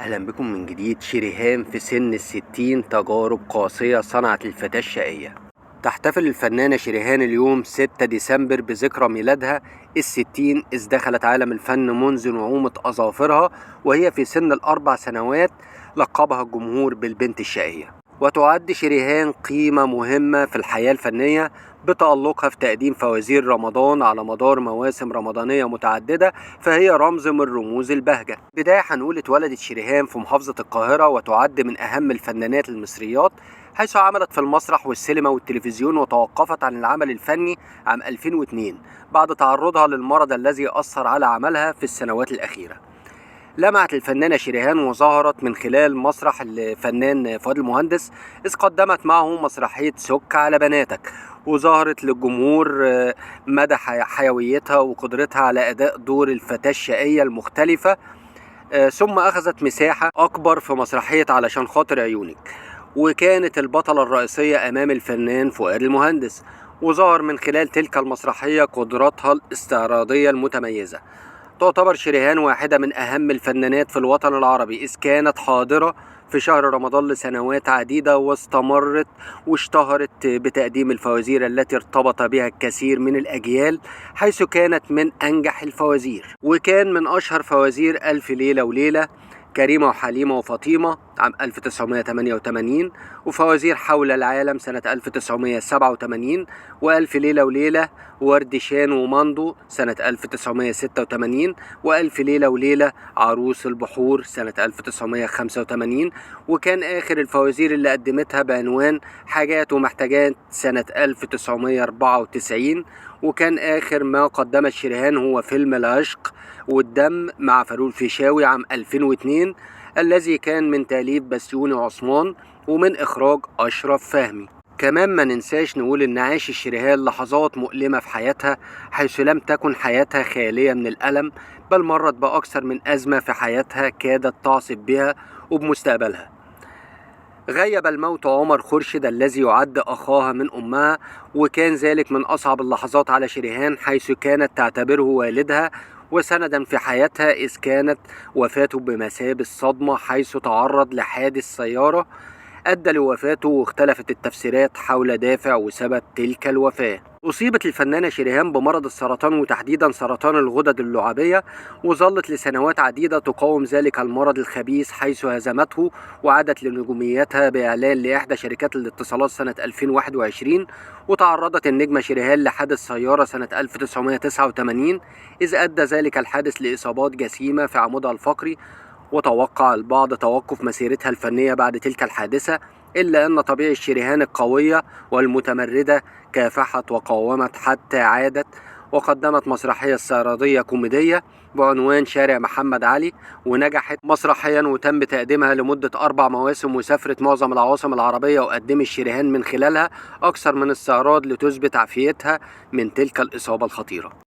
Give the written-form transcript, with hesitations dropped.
أهلا بكم من جديد. شريهان في سن ال60 تجارب قاسية صنعت الفتاة الشقية. تحتفل الفنانة شريهان اليوم 6 ديسمبر بذكرى ميلادها ال60، إذ دخلت عالم الفن منذ نعومة أظافرها وهي في سن ال4 سنوات. لقبها الجمهور بالبنت الشقية، وتعد شريهان قيمة مهمة في الحياة الفنية بتألقها في تقديم فوازير رمضان على مدار مواسم رمضانية متعددة، فهي رمز من رموز البهجة. بداية هنقول اتولدت شريهان في محافظة القاهرة، وتعد من أهم الفنانات المصريات، حيث عملت في المسرح والسينما والتلفزيون، وتوقفت عن العمل الفني عام 2002 بعد تعرضها للمرض الذي أثر على عملها في السنوات الأخيرة. لمعت الفنانة شريهان وظهرت من خلال مسرح الفنان فؤاد المهندس، إذ قدمت معه مسرحية سك على بناتك، وظهرت للجمهور مدى حيويتها وقدرتها على أداء دور الفتاة الشقية المختلفة. ثم أخذت مساحة أكبر في مسرحية علشان خاطر عيونك، وكانت البطلة الرئيسية أمام الفنان فؤاد المهندس، وظهر من خلال تلك المسرحية قدراتها الاستعراضية المتميزة. تعتبر شريهان واحدة من أهم الفنانات في الوطن العربي، إذ كانت حاضرة في شهر رمضان لسنوات عديدة، واستمرت واشتهرت بتقديم الفوازير التي ارتبط بها الكثير من الأجيال، حيث كانت من أنجح الفوازير. وكان من أشهر فوازير ألف ليلة وليلة، كريمة وحليمة وفاطمة عام 1988، وفوازير حول العالم سنة 1987، وألف ليلة وليلة ورد شان وماندو سنة 1986، وألف ليلة وليلة عروس البحور سنة 1985. وكان آخر الفوازير اللي قدمتها بعنوان حاجات ومحتاجات سنة 1994. وكان آخر ما قدمت شريهان هو فيلم العشق والدم مع فاروق الفيشاوي عام 2002، الذي كان من تأليف بسيوني عثمان ومن إخراج أشرف فهمي. كمان ما ننساش نقول إن عاشت شريهان لحظات مؤلمة في حياتها، حيث لم تكن حياتها خالية من الألم، بل مرت بأكثر من أزمة في حياتها كادت تعصف بها وبمستقبلها. غيب الموت عمر خورشيد الذي يعد أخاها من أمها، وكان ذلك من أصعب اللحظات على شريهان، حيث كانت تعتبره والدها وسندا في حياتها، إذ كانت وفاته بمثابة صدمة، حيث تعرض لحادث سيارة أدى لوفاته، واختلفت التفسيرات حول دافع وسبب تلك الوفاة. أصيبت الفنانة شريهان بمرض السرطان، وتحديدا سرطان الغدد اللعابية، وظلت لسنوات عديدة تقاوم ذلك المرض الخبيث، حيث هزمته وعادت لنجوميتها بإعلان لإحدى شركات الاتصالات سنة 2021. وتعرضت النجمة شريهان لحادث سيارة سنة 1989، إذ أدى ذلك الحادث لإصابات جسيمة في عمودها الفقري، وتوقع البعض توقف مسيرتها الفنية بعد تلك الحادثة، إلا أن طبيعة شريهان القوية والمتمردة كافحت وقاومت حتى عادت، وقدمت مسرحية استعراضية كوميدية بعنوان شارع محمد علي، ونجحت مسرحيا وتم تقديمها لمدة 4 مواسم، وسافرت معظم العواصم العربية، وقدمت شريهان من خلالها أكثر من استعراض لتثبت عافيتها من تلك الإصابة الخطيرة.